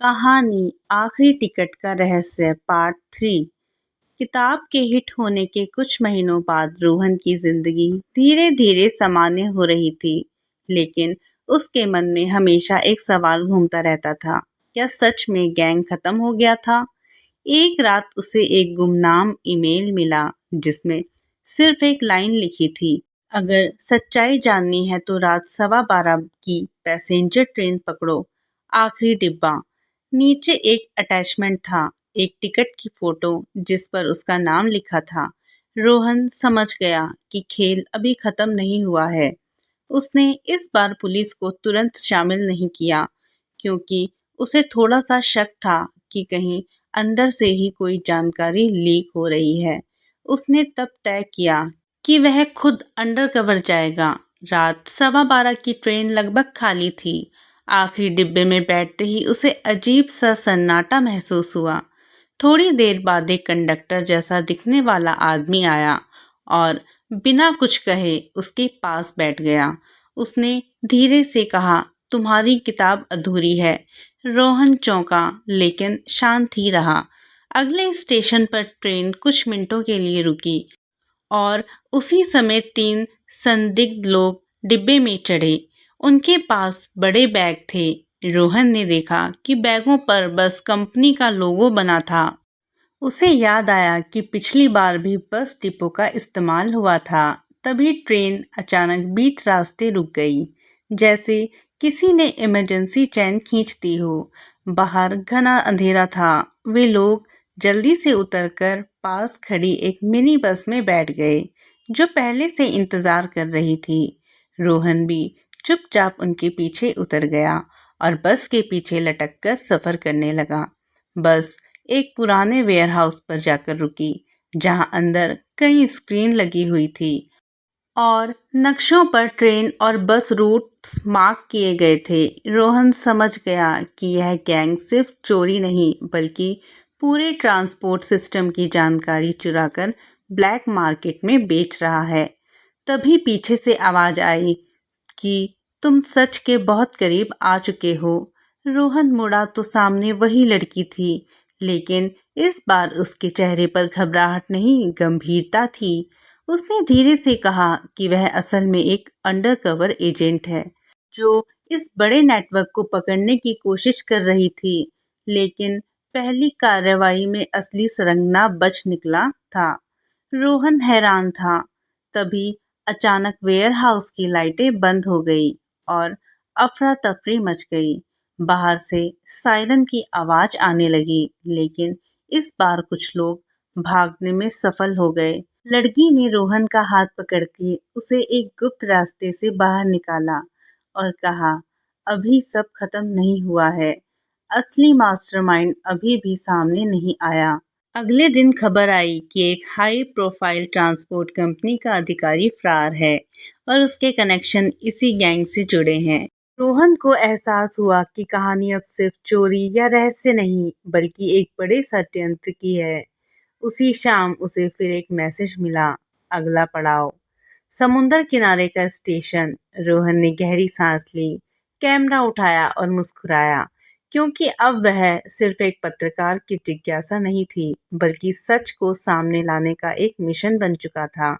कहानी आखिरी टिकट का रहस्य पार्ट 3। किताब के हिट होने के कुछ महीनों बाद रोहन की जिंदगी धीरे धीरे सामान्य हो रही थी, लेकिन उसके मन में हमेशा एक सवाल घूमता रहता था। क्या सच में गैंग खत्म हो गया था? एक रात उसे एक गुमनाम ईमेल मिला जिसमें सिर्फ एक लाइन लिखी थी, अगर सच्चाई जाननी है तो रात 12:15 की पैसेंजर ट्रेन पकड़ो, आखिरी डिब्बा। नीचे एक अटैचमेंट था, एक टिकट की फोटो जिस पर उसका नाम लिखा था। रोहन समझ गया कि खेल अभी खत्म नहीं हुआ है। उसने इस बार पुलिस को तुरंत शामिल नहीं किया, क्योंकि उसे थोड़ा सा शक था कि कहीं अंदर से ही कोई जानकारी लीक हो रही है। उसने तब तय किया कि वह खुद अंडरकवर जाएगा। रात 12:15 की ट्रेन लगभग खाली थी। आखिरी डिब्बे में बैठते ही उसे अजीब सा सन्नाटा महसूस हुआ। थोड़ी देर बाद एक कंडक्टर जैसा दिखने वाला आदमी आया और बिना कुछ कहे उसके पास बैठ गया। उसने धीरे से कहा, तुम्हारी किताब अधूरी है। रोहन चौंका, लेकिन शांत ही रहा। अगले स्टेशन पर ट्रेन कुछ मिनटों के लिए रुकी और उसी समय 3 संदिग्ध लोग डिब्बे में चढ़े। उनके पास बड़े बैग थे। रोहन ने देखा कि बैगों पर बस कंपनी का लोगो बना था। उसे याद आया कि पिछली बार भी बस डिपो का इस्तेमाल हुआ था। तभी ट्रेन अचानक बीच रास्ते रुक गई, जैसे किसी ने इमरजेंसी चैन खींच दी हो। बाहर घना अंधेरा था। वे लोग जल्दी से उतरकर पास खड़ी एक मिनी बस में बैठ गए, जो पहले से इंतजार कर रही थी। रोहन भी चुपचाप उनके पीछे उतर गया और बस के पीछे लटककर सफर करने लगा। बस एक पुराने वेयरहाउस पर जाकर रुकी, जहां अंदर कई स्क्रीन लगी हुई थी और नक्शों पर ट्रेन और बस रूट्स मार्क किए गए थे। रोहन समझ गया कि यह गैंग सिर्फ चोरी नहीं, बल्कि पूरे ट्रांसपोर्ट सिस्टम की जानकारी चुराकर ब्लैक मार्केट में बेच रहा है। तभी पीछे से आवाज आई कि तुम सच के बहुत करीब आ चुके हो। रोहन मुड़ा तो सामने वही लड़की थी, लेकिन इस बार उसके चेहरे पर घबराहट नहीं, गंभीरता थी। उसने धीरे से कहा कि वह असल में एक अंडरकवर एजेंट है, जो इस बड़े नेटवर्क को पकड़ने की कोशिश कर रही थी। लेकिन पहली कार्रवाई में असली सरंगना बच निकला था। रोहन हैरान था। तभी अचानक वेयरहाउस की लाइटें बंद हो गई और अफरा तफरी मच गई। बाहर से सायरन की आवाज आने लगी, लेकिन इस बार कुछ लोग भागने में सफल हो गए। लड़की ने रोहन का हाथ पकड़ के उसे एक गुप्त रास्ते से बाहर निकाला और कहा, अभी सब खत्म नहीं हुआ है। असली मास्टरमाइंड अभी भी सामने नहीं आया। अगले दिन खबर आई कि एक हाई प्रोफाइल ट्रांसपोर्ट कंपनी का अधिकारी फरार है और उसके कनेक्शन इसी गैंग से जुड़े हैं। रोहन को एहसास हुआ कि कहानी अब सिर्फ चोरी या रहस्य नहीं, बल्कि एक बड़े षड्यंत्र की है। उसी शाम उसे फिर एक मैसेज मिला, अगला पड़ाव समुंदर किनारे का स्टेशन। रोहन ने गहरी सांस ली, कैमरा उठाया और मुस्कुराया, क्योंकि अब वह सिर्फ एक पत्रकार की जिज्ञासा नहीं थी, बल्कि सच को सामने लाने का एक मिशन बन चुका था।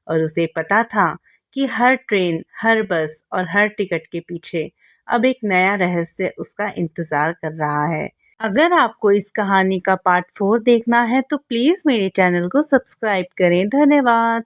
और उसे पता था कि हर ट्रेन, हर बस और हर टिकट के पीछे अब एक नया रहस्य उसका इंतजार कर रहा है। अगर आपको इस कहानी का पार्ट 4 देखना है तो प्लीज़ मेरे चैनल को सब्सक्राइब करें। धन्यवाद।